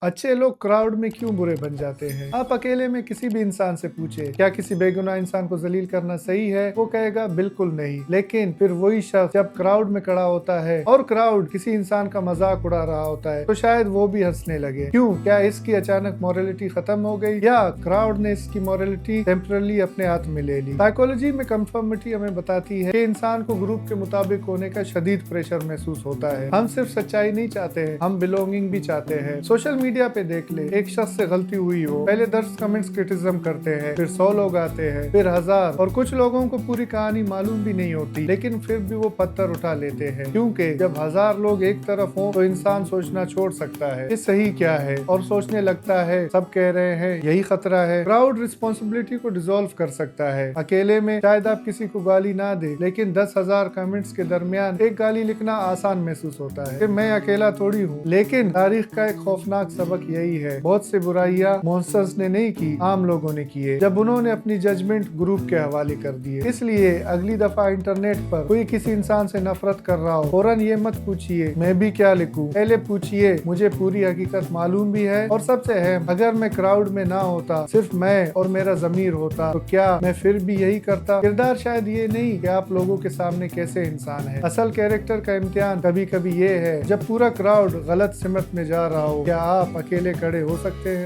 अच्छे लोग क्राउड में क्यों बुरे बन जाते हैं? आप अकेले में किसी भी इंसान से पूछे, क्या किसी बेगुनाह इंसान को जलील करना सही है? वो कहेगा बिल्कुल नहीं। लेकिन फिर वही शख्स जब क्राउड में खड़ा होता है और क्राउड किसी इंसान का मजाक उड़ा रहा होता है तो शायद वो भी हंसने लगे। क्यों? क्या इसकी अचानक मॉरलिटी खत्म हो गई या क्राउड ने इसकी मॉरलिटी टेम्परली अपने हाथ में ले ली? साइकोलॉजी में कंफर्मिटी हमें बताती है कि इंसान को ग्रुप के मुताबिक होने का शदीद प्रेशर महसूस होता है। हम सिर्फ सच्चाई नहीं चाहते हैं, हम बिलोंगिंग भी चाहते हैं। सोशल मीडिया पे देख ले, एक शख्स से गलती हुई हो, पहले 10 कमेंट्स क्रिटिसिज्म करते हैं, फिर 100 लोग आते हैं, फिर 1000, और कुछ लोगों को पूरी कहानी मालूम भी नहीं होती लेकिन फिर भी वो पत्थर उठा लेते हैं, क्योंकि जब 1000 लोग एक तरफ हो तो इंसान सोचना छोड़ सकता है कि सही क्या है और सोचने लगता है सब कह रहे हैं यही खतरा है। क्राउड रिस्पॉन्सिबिलिटी को डिसॉल्व कर सकता है। अकेले में शायद आप किसी को गाली ना दे, लेकिन 10,000 कमेंट्स के दरमियान एक गाली लिखना आसान महसूस होता है कि मैं अकेला थोड़ी हूँ। लेकिन तारीख का एक खौफनाक सबक यही है, बहुत सी बुराइयां मॉन्स्टर्स ने नहीं की, आम लोगों ने किए जब उन्होंने अपनी जजमेंट ग्रुप के हवाले कर दिए। इसलिए अगली दफा इंटरनेट पर कोई किसी इंसान से नफरत कर रहा हो, फौरन ये मत पूछिए मैं भी क्या लिखूं, पहले पूछिए मुझे पूरी हकीकत मालूम भी है। और सबसे अहम, अगर मैं क्राउड में ना होता, सिर्फ मैं और मेरा ज़मीर होता, तो क्या मैं फिर भी यही करता? किरदार शायद ये नहीं कि आप लोगों के सामने कैसे इंसान है, असल कैरेक्टर का इम्तिहान कभी कभी ये है जब पूरा क्राउड गलत सिमत में जा रहा हो, क्या आप अकेले खड़े हो सकते हैं?